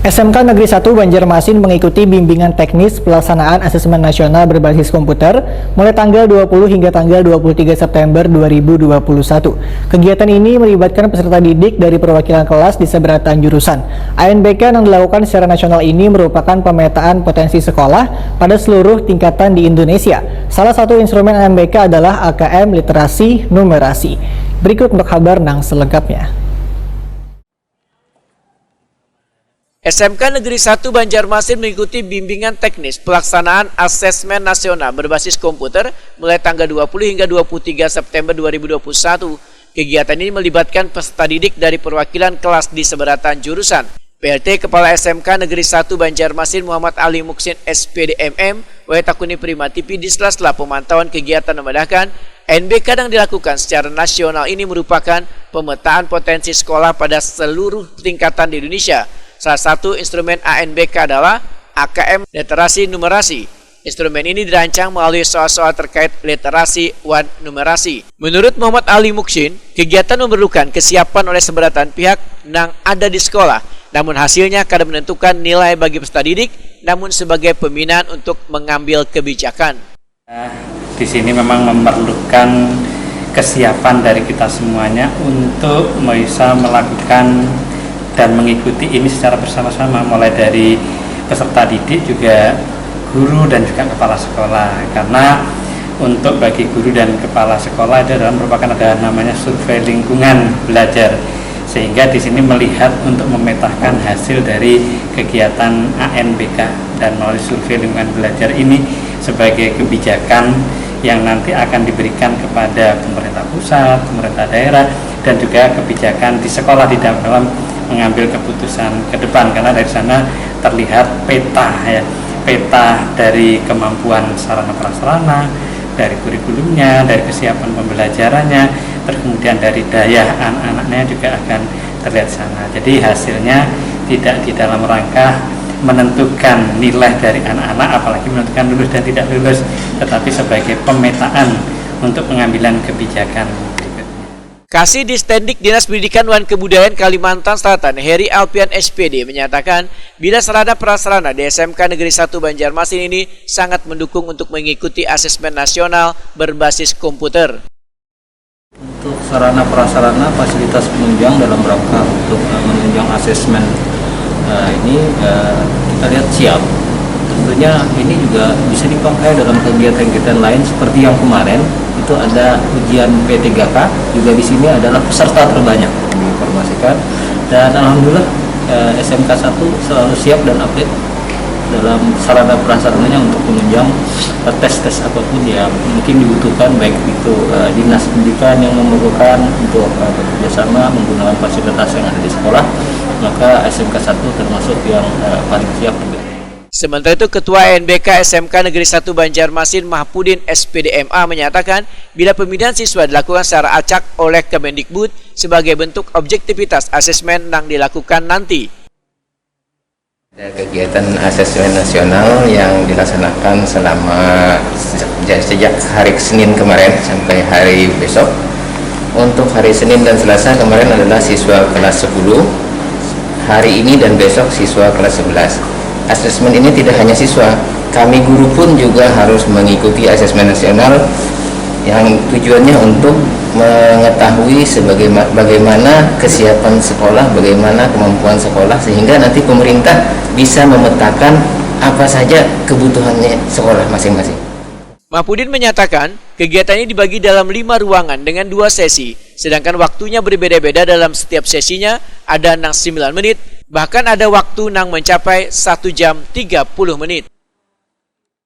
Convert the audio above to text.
SMK Negeri 1 Banjarmasin mengikuti bimbingan teknis pelaksanaan asesmen nasional berbasis komputer mulai tanggal 20 hingga tanggal 23 September 2021. Kegiatan ini melibatkan peserta didik dari perwakilan kelas di seberatan jurusan. ANBK yang dilakukan secara nasional ini merupakan pemetaan potensi sekolah pada seluruh tingkatan di Indonesia. Salah satu instrumen ANBK adalah AKM Literasi Numerasi. Berikut untuk kabar nang selengkapnya. SMK Negeri 1 Banjarmasin mengikuti bimbingan teknis pelaksanaan asesmen nasional berbasis komputer mulai tanggal 20 hingga 23 September 2021. Kegiatan ini melibatkan peserta didik dari perwakilan kelas di seberatan jurusan. PLT Kepala SMK Negeri 1 Banjarmasin Muhammad Ali Muksin SPD MM Wetakuni Prima TV di sela-sela pemantauan kegiatan memandangkan ANBK yang dilakukan secara nasional ini merupakan pemetaan potensi sekolah pada seluruh tingkatan di Indonesia. Salah satu instrumen ANBK adalah AKM Literasi Numerasi. Instrumen ini dirancang melalui soal-soal terkait literasi dan numerasi. Menurut Muhammad Ali Muksin, kegiatan memerlukan kesiapan oleh seberatan pihak yang ada di sekolah. Namun hasilnya kadang menentukan nilai bagi peserta didik, namun sebagai pembinaan untuk mengambil kebijakan. Di sini memang memerlukan kesiapan dari kita semuanya untuk bisa melakukan dan mengikuti ini secara bersama-sama, mulai dari peserta didik, juga guru dan juga kepala sekolah. Karena untuk bagi guru dan kepala sekolah itu adalah merupakan ada namanya survei lingkungan belajar, sehingga di sini melihat untuk memetakan hasil dari kegiatan ANBK dan melalui survei lingkungan belajar ini sebagai kebijakan yang nanti akan diberikan kepada pemerintah pusat, pemerintah daerah, dan juga kebijakan di sekolah di dalam mengambil keputusan ke depan, karena dari sana terlihat peta dari kemampuan sarana prasarana, dari kurikulumnya, dari kesiapan pembelajarannya, terus kemudian dari daya anak-anaknya juga akan terlihat sana. Jadi hasilnya tidak di dalam rangka menentukan nilai dari anak-anak, apalagi menentukan lulus dan tidak lulus, tetapi sebagai pemetaan untuk pengambilan kebijakan. Kasih Distendik Dinas Pendidikan dan Kebudayaan Kalimantan Selatan Heri Alpian SPD menyatakan bila sarana prasarana di SMK Negeri 1 Banjarmasin ini sangat mendukung untuk mengikuti asesmen nasional berbasis komputer. Untuk sarana prasarana fasilitas penunjang dalam rangka untuk menunjang asesmen ini kita lihat siap. Tentunya ini juga bisa dipakai dalam kegiatan-kegiatan lain seperti yang kemarin itu ada ujian P3K, juga di sini adalah peserta terbanyak diinformasikan, dan alhamdulillah SMK 1 selalu siap dan update dalam sarana prasarananya untuk menunjang tes-tes apapun yang mungkin dibutuhkan, baik itu dinas pendidikan yang memerlukan untuk bekerjasama menggunakan fasilitas yang ada di sekolah, maka SMK 1 termasuk yang paling siap juga. Sementara itu, Ketua ANBK SMK Negeri 1 Banjarmasin Mahpudin SPD MA menyatakan bila pembinaan siswa dilakukan secara acak oleh Kemendikbud sebagai bentuk objektivitas asesmen yang dilakukan nanti. Kegiatan asesmen nasional yang dilaksanakan sejak hari Senin kemarin sampai hari besok. Untuk hari Senin dan Selasa kemarin adalah siswa kelas 10, hari ini dan besok siswa kelas 11. Asesmen ini tidak hanya siswa, kami guru pun juga harus mengikuti asesmen nasional yang tujuannya untuk mengetahui bagaimana kesiapan sekolah, bagaimana kemampuan sekolah, sehingga nanti pemerintah bisa memetakan apa saja kebutuhannya sekolah masing-masing. Mahpudin menyatakan kegiatan ini dibagi dalam 5 ruangan dengan 2 sesi, sedangkan waktunya berbeda-beda dalam setiap sesinya, ada 9 menit, bahkan ada waktu yang mencapai 1 jam 30 menit.